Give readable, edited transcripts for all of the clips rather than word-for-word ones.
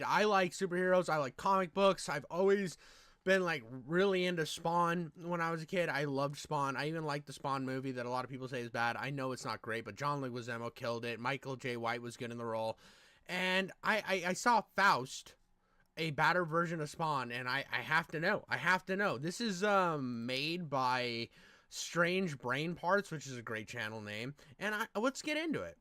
I like superheroes. I like comic books. I've always been like really into Spawn when I was a kid. I loved Spawn. I even liked the Spawn movie that a lot of people say is bad. I know it's not great, but John Leguizamo killed it. Michael J. White was good in the role. And I saw Faust, a better version of Spawn, and I have to know. I have to know. This is made by Strange Brain Parts, which is a great channel name. And let's get into it.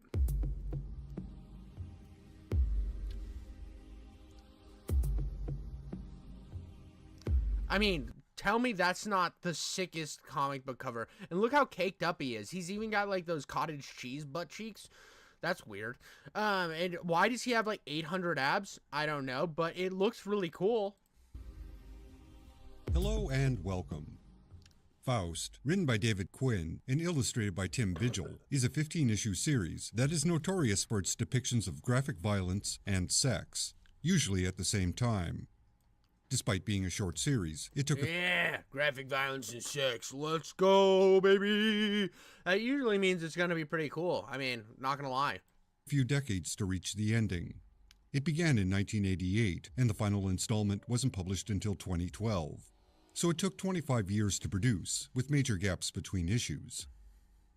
I mean, tell me that's not the sickest comic book cover. And look how caked up he is. He's even got like those cottage cheese butt cheeks. That's weird. And why does he have like 800 abs? I don't know, but it looks really cool. Hello and welcome. Faust, written by David Quinn and illustrated by Tim Vigil, is a 15-issue series that is notorious for its depictions of graphic violence and sex, usually at the same time. Despite being a short series, it took graphic violence and sex. Let's go, baby. That usually means it's going to be pretty cool. I mean, not going to lie. a few decades to reach the ending. It began in 1988, and the final installment wasn't published until 2012. So it took 25 years to produce, with major gaps between issues.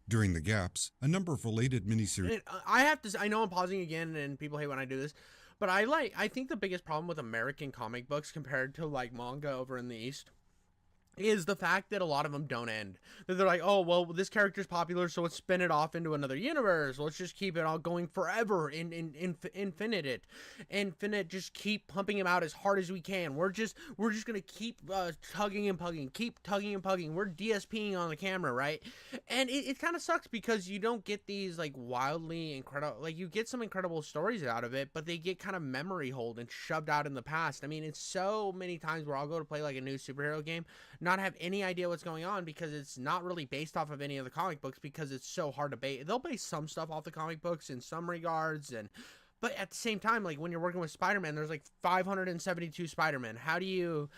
During the gaps, a number of related miniseries... I know I'm pausing again, and people hate when I do this, but I think the biggest problem with American comic books compared to like manga over in the East is the fact that a lot of them don't end. They're like, oh, well, this character's popular, so let's spin it off into another universe. Let's just keep it all going forever, infinite, just keep pumping him out as hard as we can. We're just gonna keep tugging and pugging, keep tugging and pugging. We're DSPing on the camera, right? And it kind of sucks because you don't get these like wildly incredible, like you get some incredible stories out of it, but they get kind of memory hold and shoved out in the past. I mean, it's so many times where I'll go to play like a new superhero game, not have any idea what's going on because it's not really based off of any of the comic books because it's so hard to base. They'll base some stuff off the comic books in some regards, but at the same time, like when you're working with Spider-Man, there's like 572 Spider-Man. How do you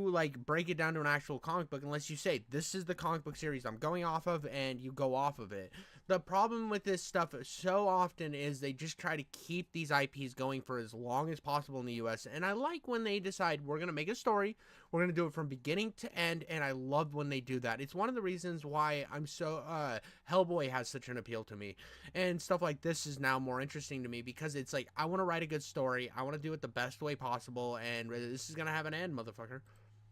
like break it down to an actual comic book unless you say this is the comic book series I'm going off of and you go off of it? The problem with this stuff so often is they just try to keep these IPs going for as long as possible in the US, and I like when they decide we're going to make a story, we're going to do it from beginning to end, and I love when they do that. It's one of the reasons why I'm so Hellboy has such an appeal to me, and stuff like this is now more interesting to me because it's like I want to write a good story, I want to do it the best way possible, and this is going to have an end, motherfucker.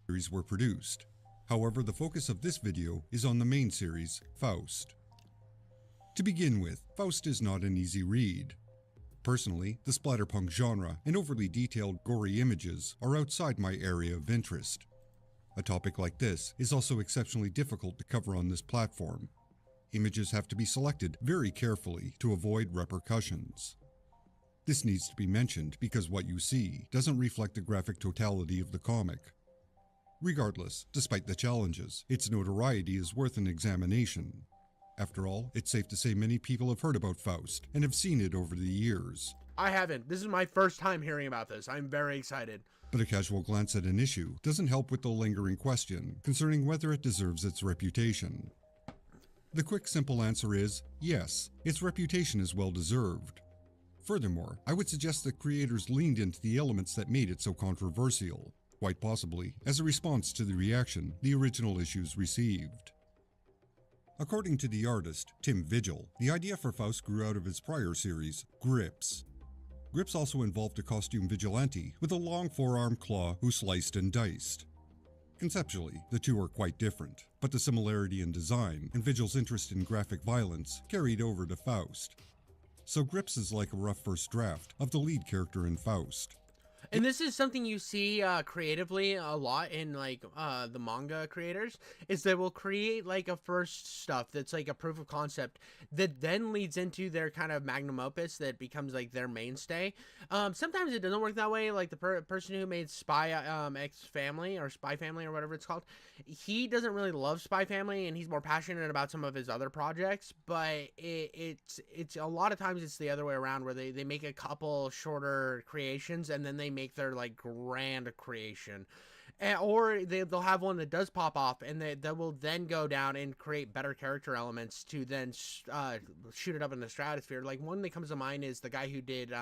Series were produced. However, the focus of this video is on the main series, Faust. To begin with, Faust is not an easy read. Personally, the splatterpunk genre and overly detailed, gory images are outside my area of interest. A topic like this is also exceptionally difficult to cover on this platform. Images have to be selected very carefully to avoid repercussions. This needs to be mentioned because what you see doesn't reflect the graphic totality of the comic. Regardless, despite the challenges, its notoriety is worth an examination. After all, it's safe to say many people have heard about Faust and have seen it over the years. I haven't. This is my first time hearing about this. I'm very excited. But a casual glance at an issue doesn't help with the lingering question concerning whether it deserves its reputation. The quick, simple answer is yes, its reputation is well deserved. Furthermore, I would suggest that creators leaned into the elements that made it so controversial, quite possibly as a response to the reaction the original issues received. According to the artist, Tim Vigil, the idea for Faust grew out of his prior series, Grips. Grips also involved a costume vigilante with a long forearm claw who sliced and diced. Conceptually, the two are quite different, but the similarity in design and Vigil's interest in graphic violence carried over to Faust. So Grips is like a rough first draft of the lead character in Faust. And this is something you see creatively a lot in like the manga creators, is they will create like a first stuff that's like a proof of concept that then leads into their kind of magnum opus that becomes like their mainstay. Sometimes it doesn't work that way. Like the person who made Spy X Family or Spy Family or whatever it's called, he doesn't really love Spy Family and he's more passionate about some of his other projects. But it's a lot of times it's the other way around where they make a couple shorter creations and then they make their like grand creation, or they'll have one that does pop off and they will then go down and create better character elements to then shoot it up in the stratosphere. Like one that comes to mind is the guy who did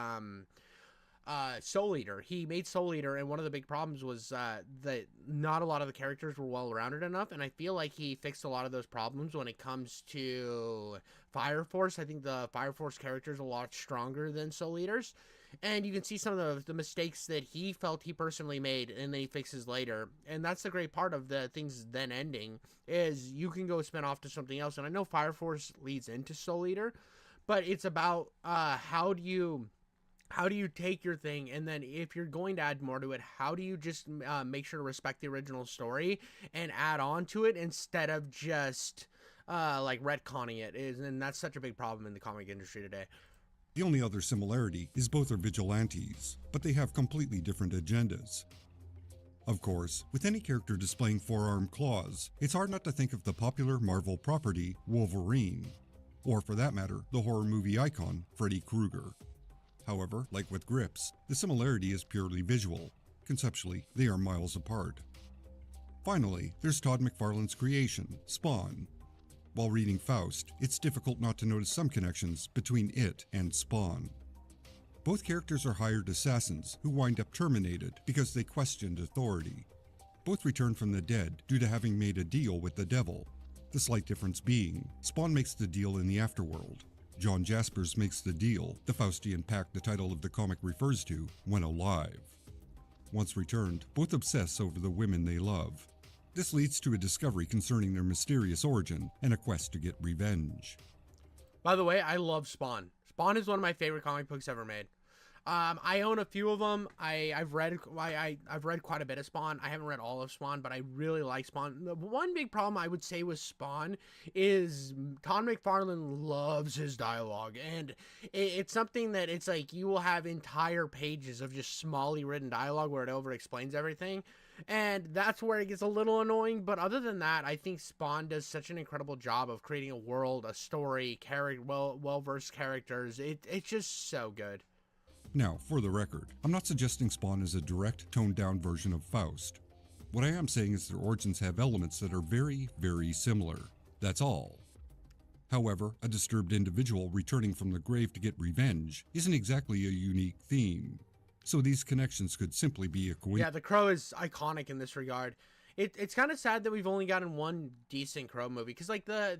Soul Eater. He made Soul Eater, and one of the big problems was that not a lot of the characters were well rounded enough, and I feel like he fixed a lot of those problems when it comes to Fire Force. I think the Fire Force characters are a lot stronger than Soul Eaters, and you can see some of the mistakes that he felt he personally made, and then he fixes later. And that's the great part of the things then ending, is you can go spin off to something else. And I know Fire Force leads into Soul Eater, but it's about how do you take your thing, and then if you're going to add more to it, how do you just make sure to respect the original story and add on to it instead of just like retconning it? And that's such a big problem in the comic industry today. The only other similarity is both are vigilantes, but they have completely different agendas. Of course, with any character displaying four-armed claws, it's hard not to think of the popular Marvel property Wolverine, or for that matter, the horror movie icon Freddy Krueger. However, like with grips, the similarity is purely visual. Conceptually, they are miles apart. Finally, there's Todd McFarlane's creation, Spawn. While reading Faust, it's difficult not to notice some connections between it and Spawn. Both characters are hired assassins who wind up terminated because they questioned authority. Both return from the dead due to having made a deal with the devil. The slight difference being, Spawn makes the deal in the afterworld. John Jaspers makes the deal, the Faustian pact the title of the comic refers to, when alive. Once returned, both obsess over the women they love. This leads to a discovery concerning their mysterious origin and a quest to get revenge. By the way, I love Spawn. Spawn is one of my favorite comic books ever made. I own a few of them. I've read quite a bit of Spawn. I haven't read all of Spawn, but I really like Spawn. The one big problem I would say with Spawn is Todd McFarlane loves his dialogue, and it's something that it's like you will have entire pages of just smallly written dialogue where it over explains everything. And that's where it gets a little annoying, but other than that, I think Spawn does such an incredible job of creating a world, a story, well-versed characters. It's just so good. Now, for the record, I'm not suggesting Spawn is a direct, toned-down version of Faust. What I am saying is their origins have elements that are very, very similar. That's all. However, a disturbed individual returning from the grave to get revenge isn't exactly a unique theme. So these connections could simply be a coincidence. Yeah, the Crow is iconic in this regard. It's kind of sad that we've only gotten one decent Crow movie, because like the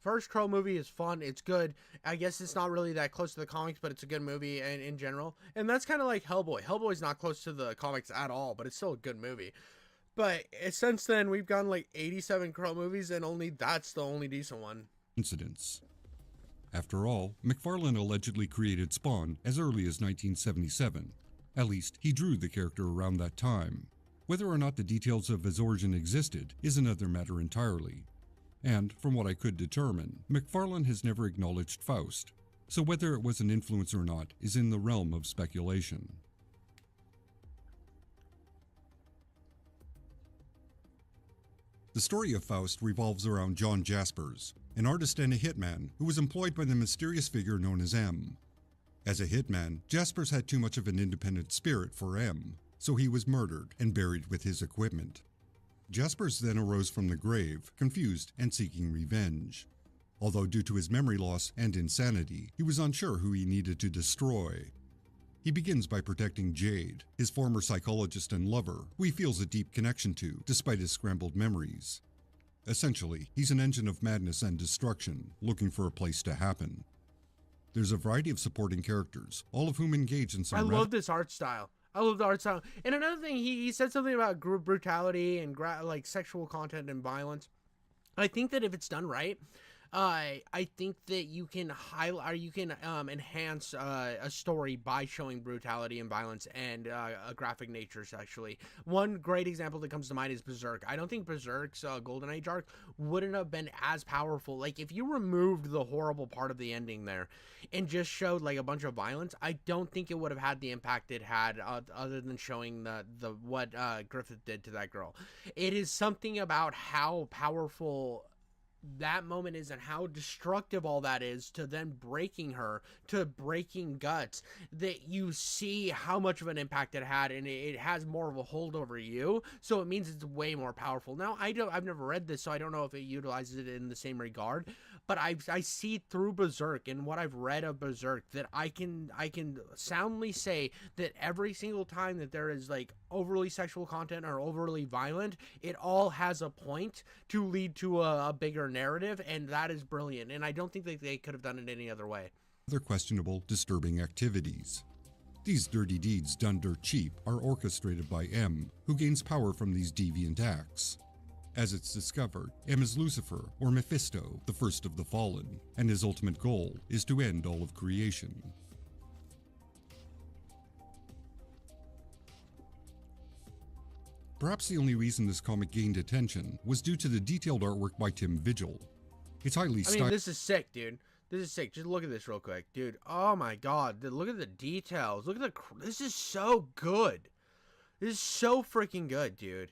first Crow movie is fun, it's good. I guess it's not really that close to the comics, but it's a good movie in general. And that's kind of like Hellboy. Hellboy's not close to the comics at all, but it's still a good movie. But since then, we've gotten like 87 Crow movies, and that's the only decent one. After all, McFarlane allegedly created Spawn as early as 1977. At least, he drew the character around that time. Whether or not the details of his origin existed is another matter entirely. And, from what I could determine, McFarlane has never acknowledged Faust, so whether it was an influence or not is in the realm of speculation. The story of Faust revolves around John Jaspers, an artist and a hitman who was employed by the mysterious figure known as M. As a hitman, Jaspers had too much of an independent spirit for M, so he was murdered and buried with his equipment. Jaspers then arose from the grave, confused and seeking revenge. Although due to his memory loss and insanity, he was unsure who he needed to destroy. He begins by protecting Jade, his former psychologist and lover, who he feels a deep connection to, despite his scrambled memories. Essentially, he's an engine of madness and destruction, looking for a place to happen. There's a variety of supporting characters, all of whom engage in some... I love this art style. I love the art style. And another thing, he said something about group brutality and like sexual content and violence. I think that if it's done right, I think that you can enhance a story by showing brutality and violence and a graphic nature. Actually, one great example that comes to mind is Berserk. I don't think Berserk's Golden Age arc wouldn't have been as powerful. Like if you removed the horrible part of the ending there and just showed like a bunch of violence, I don't think it would have had the impact it had other than showing what Griffith did to that girl. It is something about how powerful that moment is and how destructive all that is to then breaking her, to breaking guts, that you see how much of an impact it had, and it has more of a hold over you, so it means it's way more powerful. Now I've never read this, so I don't know if it utilizes it in the same regard, but I see through Berserk and what I've read of Berserk that I can soundly say that every single time that there is like overly sexual content or overly violent, it all has a point to lead to a bigger narrative, and that is brilliant. And I don't think that they could have done it any other way. Other questionable, disturbing activities. These dirty deeds done dirt cheap are orchestrated by M, who gains power from these deviant acts. As it's discovered, M is Lucifer, or Mephisto, the first of the fallen, and his ultimate goal is to end all of creation. Perhaps the only reason this comic gained attention was due to the detailed artwork by Tim Vigil. It's highly I mean, this is sick, dude. This is sick. Just look at this real quick, dude. Oh my god, look at the details. Look at this is so good. This is so freaking good, dude.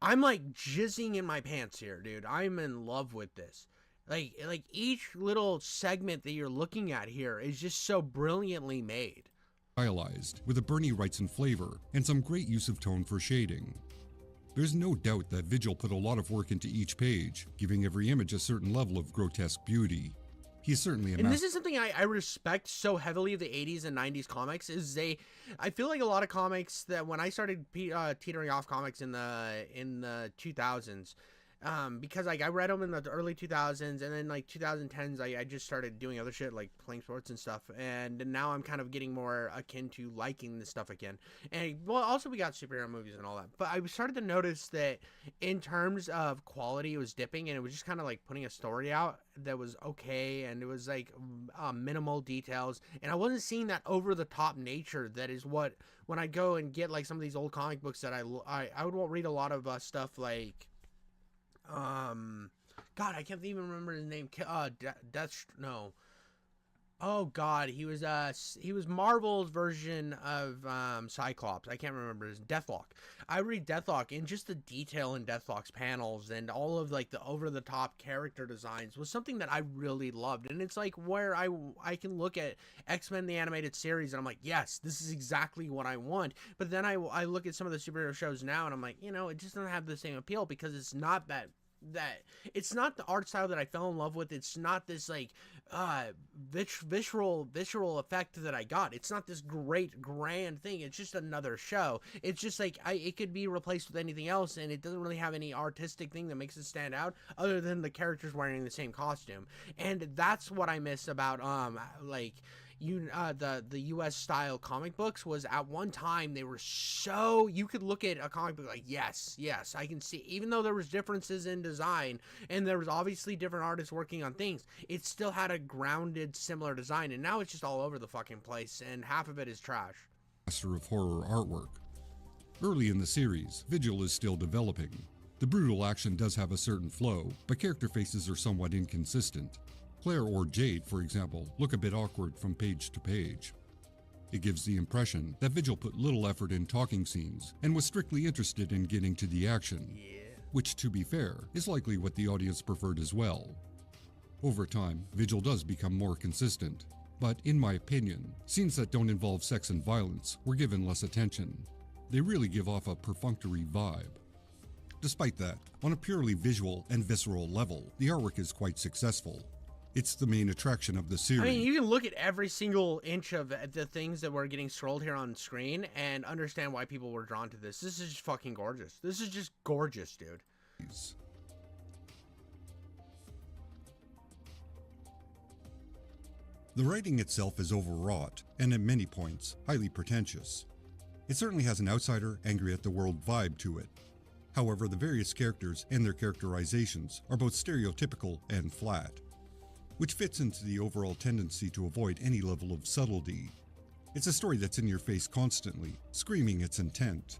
I'm like jizzing in my pants here, dude. I'm in love with this. Like each little segment that you're looking at here is just so brilliantly made. Stylized, with a Bernie Wrightson flavor and some great use of tone for shading. There's no doubt that Vigil put a lot of work into each page, giving every image a certain level of grotesque beauty. He's certainly a and this is something I respect so heavily of the 80s and 90s comics is I feel like a lot of comics that when I started teetering off comics in the 2000s, because like I read them in the early 2000s, and then like 2010s I just started doing other shit like playing sports and stuff, and now I'm kind of getting more akin to liking this stuff again. And well, also we got superhero movies and all that, but I started to notice that in terms of quality it was dipping, and it was just kind of like putting a story out that was okay, and it was like minimal details, and I wasn't seeing that over the top nature that is what when I go and get like some of these old comic books that I would read a lot of stuff like God, I can't even remember his name. No. Oh God, he was Marvel's version of Cyclops. I can't remember his Deathlock. I read Deathlock, and just the detail in Deathlock's panels and all of like the over the top character designs was something that I really loved. And it's like where I can look at X-Men the animated series and I'm like, yes, this is exactly what I want. But then I look at some of the superhero shows now and I'm like, you know, it just doesn't have the same appeal because it's not that it's not the art style that I fell in love with. It's not this like visceral effect that I got. It's not this great grand thing. It's just another show. It's just like it could be replaced with anything else, and it doesn't really have any artistic thing that makes it stand out other than the characters wearing the same costume. And that's what I miss about the US style comic books was at one time they were so you could look at a comic book like yes I can see, even though there was differences in design and there was obviously different artists working on things, it still had a grounded similar design, and now it's just all over the fucking place and half of it is trash. Master of horror artwork. Early in the series, Vigil is still developing. The brutal action does have a certain flow, but character faces are somewhat inconsistent. Claire or Jade, for example, look a bit awkward from page to page. It gives the impression that Vigil put little effort in talking scenes and was strictly interested in getting to the action, which, to be fair, is likely what the audience preferred as well. Over time, Vigil does become more consistent, but in my opinion, scenes that don't involve sex and violence were given less attention. They really give off a perfunctory vibe. Despite that, on a purely visual and visceral level, the artwork is quite successful. It's the main attraction of the series. I mean, you can look at every single inch of the things that were getting scrolled here on screen and understand why people were drawn to this. This is just fucking gorgeous. This is just gorgeous, dude. The writing itself is overwrought, and at many points, highly pretentious. It certainly has an outsider, angry at the world vibe to it. However, the various characters and their characterizations are both stereotypical and flat, which fits into the overall tendency to avoid any level of subtlety. It's a story that's in your face constantly, screaming its intent.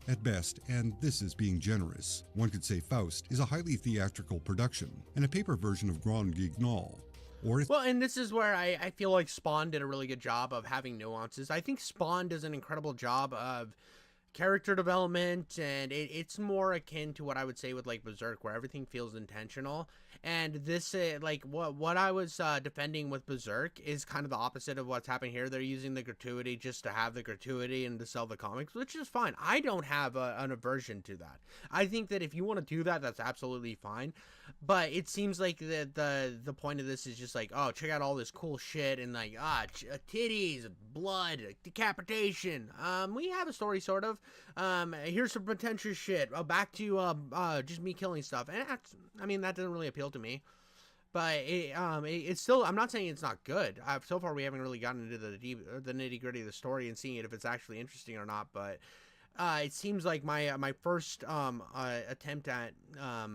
At best, and this is being generous, one could say Faust is a highly theatrical production and a paper version of Grand Guignol. Well, and this is where I feel like Spawn did a really good job of having nuances. I think Spawn does an incredible job of character development, and it's more akin to what I would say with like Berserk, where everything feels intentional. And this like what I was defending with Berserk is kind of the opposite of what's happening here. They're using the gratuity just to have the gratuity and to sell the comics, which is fine. I don't have an aversion to that. I think that if you want to do that, that's absolutely fine. But it seems like the point of this is just like, oh, check out all this cool shit, and like titties, blood, decapitation. We have a story sort of. Here's some pretentious shit. Back to just me killing stuff, and that's, I mean, that doesn't really appeal to me. But it's still. I'm not saying it's not good. So far we haven't really gotten into the nitty gritty of the story and seeing if it's actually interesting or not. But it seems like my first attempt at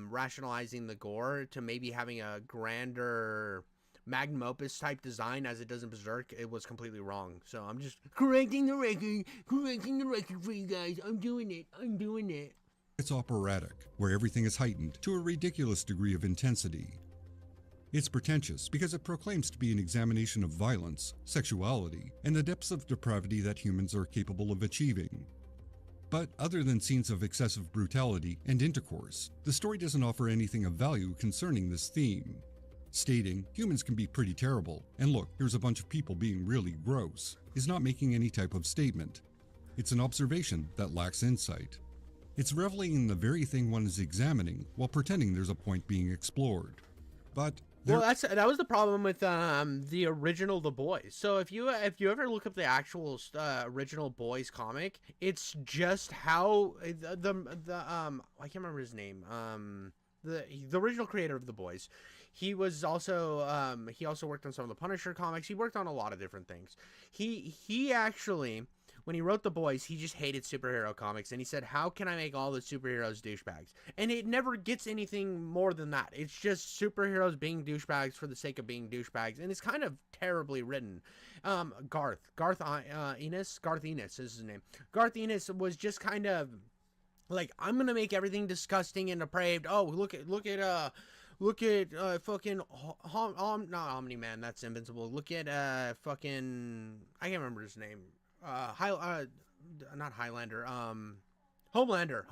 rationalizing the gore to maybe having a grander magnum opus type design as it does in Berserk, it was completely wrong. So I'm just correcting the record for you guys. I'm doing it. It's operatic, where everything is heightened to a ridiculous degree of intensity. It's pretentious because it proclaims to be an examination of violence, sexuality, and the depths of depravity that humans are capable of achieving. But other than scenes of excessive brutality and intercourse, the story doesn't offer anything of value concerning this theme. Stating humans can be pretty terrible, and look, here's a bunch of people being really gross, is not making any type of statement. It's an observation that lacks insight. It's reveling in the very thing one is examining while pretending there's a point being explored. But well, that was the problem with the original The Boys. So if you ever look up the actual original Boys comic, it's just how I can't remember his name. The original creator of The Boys, he was also he also worked on some of the Punisher comics. He worked on a lot of different things. He actually, when he wrote The Boys, he just hated superhero comics, and he said, how can I make all the superheroes douchebags? And it never gets anything more than that. It's just superheroes being douchebags for the sake of being douchebags, and it's kind of terribly written. Garth Ennis is his name. Garth Ennis was just kind of like, I'm gonna make everything disgusting and depraved. Oh, look at fucking not Omni-Man, that's Invincible. Look at fucking, I can't remember his name. Not Highlander. Homelander.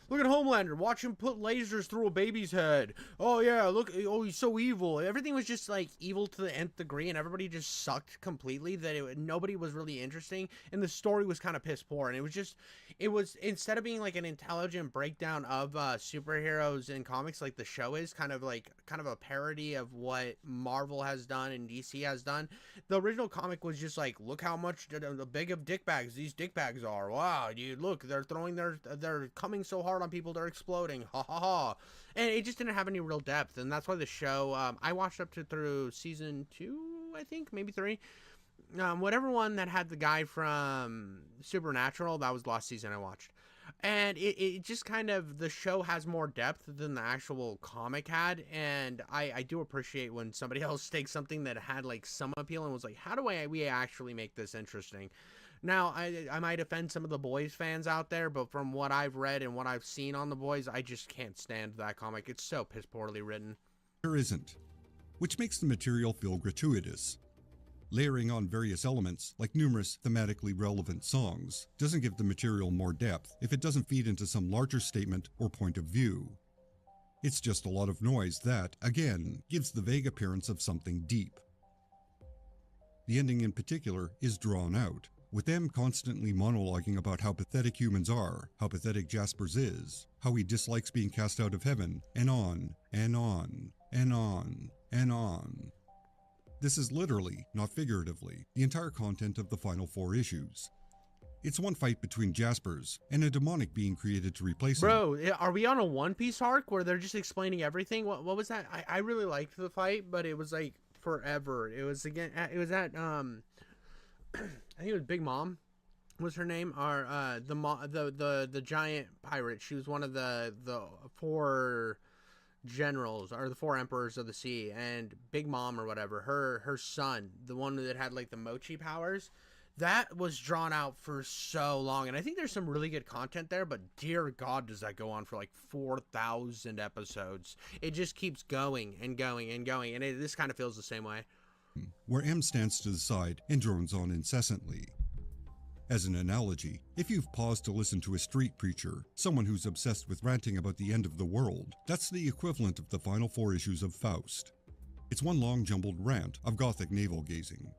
Look at Homelander. Watch him put lasers through a baby's head. Oh yeah, look. Oh, he's so evil. Everything was just like evil to the nth degree, and everybody just sucked completely. Nobody was really interesting, and the story was kind of piss poor. And it was instead of being like an intelligent breakdown of superheroes in comics, like the show is kind of a parody of what Marvel has done and DC has done. The original comic was just like, look how much the big of dickbags these dickbags are. Wow, dude, look, they're coming so hard on people, they're exploding, ha ha ha. And it just didn't have any real depth, and that's why the show, I watched up to through season 2, I think, maybe 3. Whatever one that had the guy from Supernatural, that was the last season I watched. And it just kind of, the show has more depth than the actual comic had, and I do appreciate when somebody else takes something that had like some appeal and was like, how do we actually make this interesting? Now, I might offend some of the Boys fans out there, but from what I've read and what I've seen on the Boys, I just can't stand that comic. It's so piss poorly written. There isn't, which makes the material feel gratuitous. Layering on various elements, like numerous thematically relevant songs, doesn't give the material more depth if it doesn't feed into some larger statement or point of view. It's just a lot of noise that, again, gives the vague appearance of something deep. The ending in particular is drawn out, with them constantly monologuing about how pathetic humans are, how pathetic Jaspers is, how he dislikes being cast out of heaven, and on, and on, and on, and on. This is literally, not figuratively, the entire content of the final 4 issues. It's one fight between Jaspers and a demonic being created to replace him. Bro, are we on a One Piece arc where they're just explaining everything? What was that? I really liked the fight, but it was like forever. It was at I think it was Big Mom was her name, or the giant pirate. She was one of the 4 generals, or the 4 emperors of the sea, and Big Mom or whatever, her son, the one that had like the mochi powers, that was drawn out for so long. And I think there's some really good content there, but dear God, does that go on for like 4,000 episodes. It just keeps going and going and going, and this kind of feels the same way. Where M stands to the side and drones on incessantly. As an analogy, if you've paused to listen to a street preacher, someone who's obsessed with ranting about the end of the world, that's the equivalent of the final 4 issues of Faust. It's one long jumbled rant of gothic navel-gazing.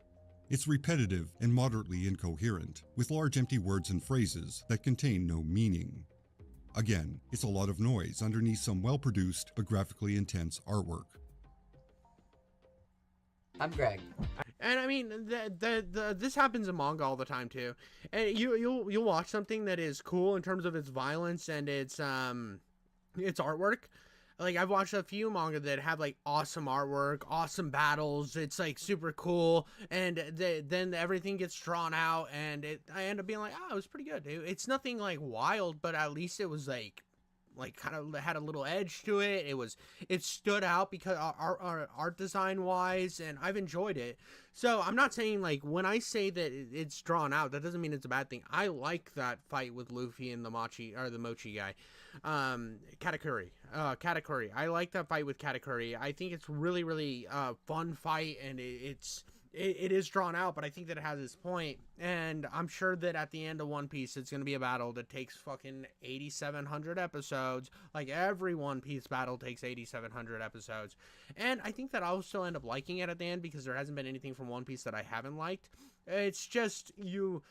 It's repetitive and moderately incoherent, with large empty words and phrases that contain no meaning. Again, it's a lot of noise underneath some well-produced but graphically intense artwork. I'm Greg. And I mean, this happens in manga all the time too. And you'll watch something that is cool in terms of its violence and its artwork. Like, I've watched a few manga that have like awesome artwork, awesome battles. It's like super cool, and then everything gets drawn out, and I end up being like, oh, it was pretty good. It's nothing like wild, but at least it was like kind of had a little edge to it. It stood out because our art design wise, and I've enjoyed it. So I'm not saying, like, when I say that it's drawn out, that doesn't mean it's a bad thing. I like that fight with Luffy and the mochi guy, Katakuri. I like that fight with Katakuri. I think it's really, really fun fight, and it is drawn out, but I think that it has its point, and I'm sure that at the end of One Piece, it's going to be a battle that takes fucking 8,700 episodes. Like, every One Piece battle takes 8,700 episodes, and I think that I'll still end up liking it at the end, because there hasn't been anything from One Piece that I haven't liked. It's just, you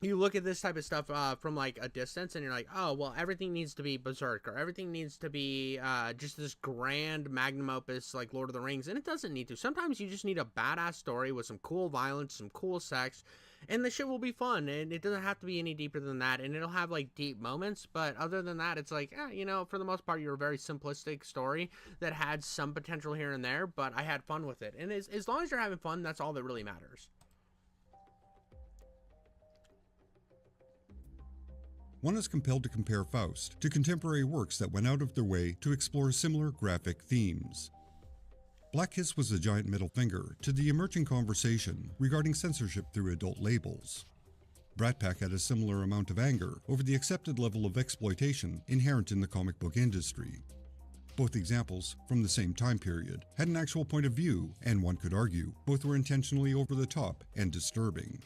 look at this type of stuff from like a distance, and you're like, oh, well, everything needs to be Berserk, or everything needs to be just this grand magnum opus like Lord of the Rings, and it doesn't need to. Sometimes you just need a badass story with some cool violence, some cool sex, and the shit will be fun, and it doesn't have to be any deeper than that, and it'll have like deep moments, but other than that, it's like, for the most part, you're a very simplistic story that had some potential here and there, but I had fun with it, and as long as you're having fun, that's all that really matters. One is compelled to compare Faust to contemporary works that went out of their way to explore similar graphic themes. Black Kiss was a giant middle finger to the emerging conversation regarding censorship through adult labels. Brat Pack had a similar amount of anger over the accepted level of exploitation inherent in the comic book industry. Both examples, from the same time period, had an actual point of view, and one could argue both were intentionally over the top and disturbing.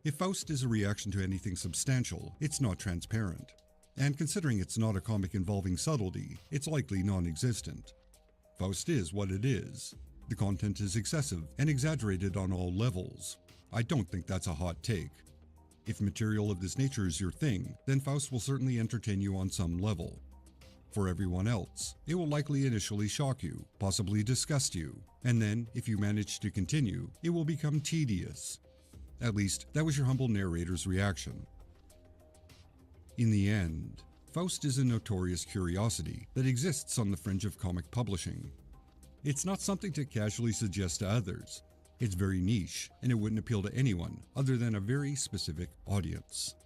If Faust is a reaction to anything substantial, it's not transparent. And considering it's not a comic involving subtlety, it's likely non-existent. Faust is what it is. The content is excessive and exaggerated on all levels. I don't think that's a hot take. If material of this nature is your thing, then Faust will certainly entertain you on some level. For everyone else, it will likely initially shock you, possibly disgust you, and then, if you manage to continue, it will become tedious. At least, that was your humble narrator's reaction. In the end, Faust is a notorious curiosity that exists on the fringe of comic publishing. It's not something to casually suggest to others. It's very niche, and it wouldn't appeal to anyone other than a very specific audience.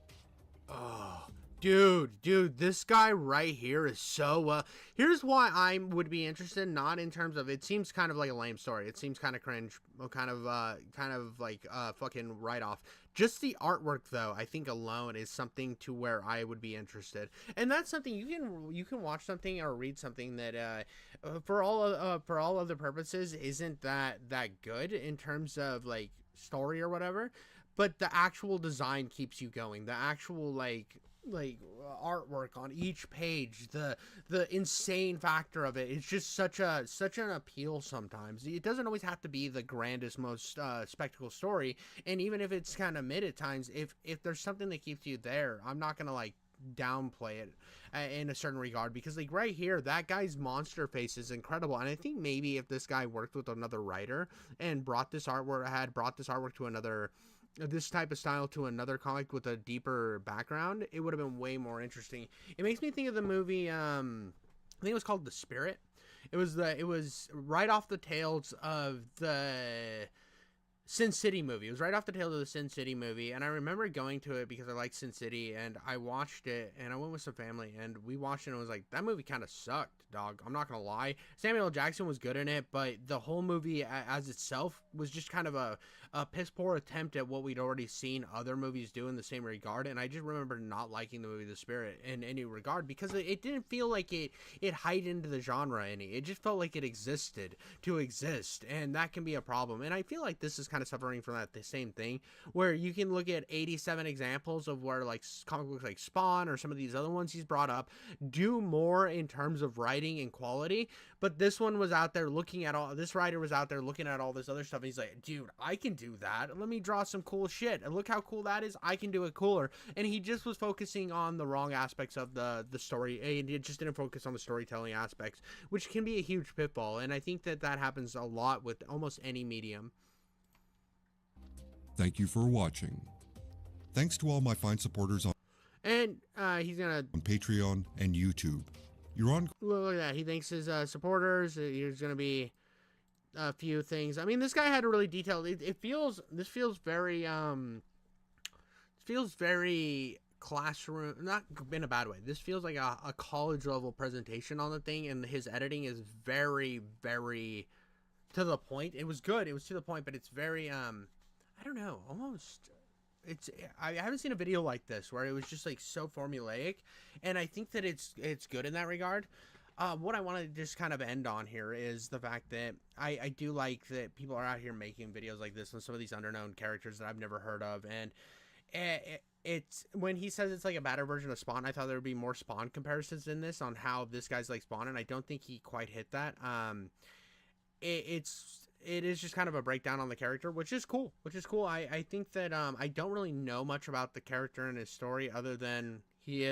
Oh, dude, this guy right here is so, here's why I would be interested, not in terms of, it seems kind of like a lame story. It seems kind of cringe, kind of like, fucking write-off. Just the artwork, though, I think alone is something to where I would be interested. And that's something you can watch something or read something that, for all other purposes, isn't that good in terms of, like, story or whatever. But the actual design keeps you going. The actual, like artwork on each page, the insane factor of it, it's just such an appeal sometimes. It doesn't always have to be the grandest, most spectacle story, and even if it's kind of mid at times, if there's something that keeps you there, I'm not gonna like downplay it in a certain regard, because like right here, that guy's monster face is incredible, and I think maybe if this guy worked with another writer and brought this artwork to another, this type of style to another comic with a deeper background, it would have been way more interesting. It makes me think of the movie, I think it was called The Spirit. It was right off the tails of the Sin City movie. It was right off the tail of the Sin City movie, and I remember going to it because I liked Sin City, and I watched it, and I went with some family, and we watched it, and I was like, that movie kind of sucked, dog. I'm not gonna lie. Samuel L. Jackson was good in it, but the whole movie as itself was just kind of a a piss poor attempt at what we'd already seen other movies do in the same regard. And I just remember not liking the movie The Spirit in any regard because it didn't feel like it heightened the genre any. It just felt like it existed to exist, and that can be a problem. And I feel like this is kind of suffering from that the same thing, where you can look at 87 examples of where like comic books like Spawn or some of these other ones he's brought up do more in terms of writing and quality, but this one was out there looking at all this writer was out there looking at all this other stuff, and he's like, dude, I can do that, let me draw some cool shit, and look how cool that is, I can do it cooler. And he just was focusing on the wrong aspects of the story, and it just didn't focus on the storytelling aspects, which can be a huge pitfall. And I think that happens a lot with almost any medium. Thank you for watching. Thanks to all my fine supporters on He's gonna on Patreon and YouTube. You're on. Look at that. He thanks his supporters. There's gonna be a few things. I mean, this guy had a really detailed. This feels very classroom, not in a bad way. This feels like a college level presentation on the thing, and his editing is very, very to the point. It was good. It was to the point, but it's very I don't know, almost. I haven't seen a video like this where it was just like so formulaic, and I think that it's good in that regard. What I want to just kind of end on here is the fact that I do like that people are out here making videos like this on some of these underknown characters that I've never heard of, and it's when he says it's like a better version of Spawn, I thought there would be more Spawn comparisons in this on how this guy's like Spawn, and I don't think he quite hit that. It is just kind of a breakdown on the character, which is cool. I think that I don't really know much about the character and his story other than he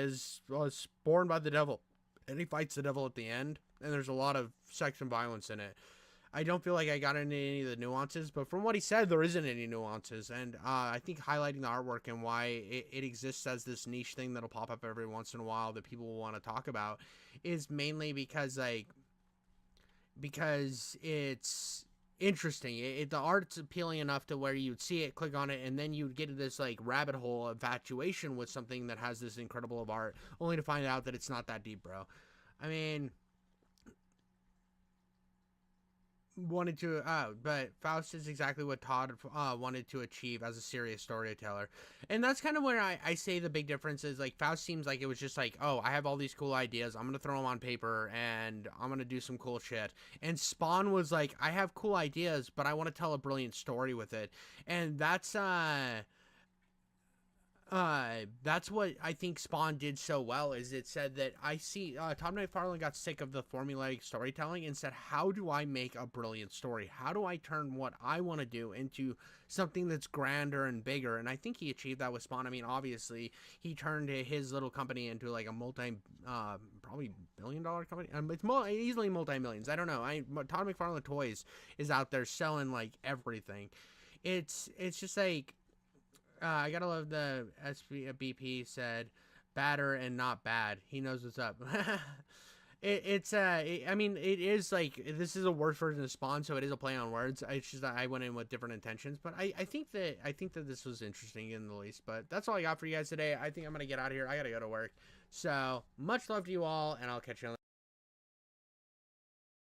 was born by the devil, and he fights the devil at the end, and there's a lot of sex and violence in it. I don't feel like I got into any of the nuances, but from what he said, there isn't any nuances, and I think highlighting the artwork and why it exists as this niche thing that'll pop up every once in a while that people will want to talk about is mainly because it's interesting. The art's appealing enough to where you'd see it, click on it, and then you'd get this like rabbit hole infatuation with something that has this incredible of art, only to find out that it's not that deep, bro. I mean, but Faust is exactly what Todd wanted to achieve as a serious storyteller, and that's kind of where I say the big difference is. Like, Faust seems like it was just like, oh, I have all these cool ideas, I'm gonna throw them on paper and I'm gonna do some cool shit. And Spawn was like, I have cool ideas, but I want to tell a brilliant story with it, and that's what I think Spawn did so well. Is it said that I see Todd McFarlane got sick of the formulaic storytelling and said, how do I make a brilliant story? How do I turn what I want to do into something that's grander and bigger? And I think he achieved that with Spawn. I mean, obviously he turned his little company into like a probably $billion company. It's easily multi-millions. I don't know. Todd McFarlane Toys is out there selling like everything. It's just like, I gotta love the BP said, batter and not bad. He knows what's up. I mean, it is like, this is a worse version of Spawn, so it is a play on words. It's just that I went in with different intentions, but I think that this was interesting in the least. But that's all I got for you guys today. I think I'm gonna get out of here. I gotta go to work. So much love to you all, and I'll catch you on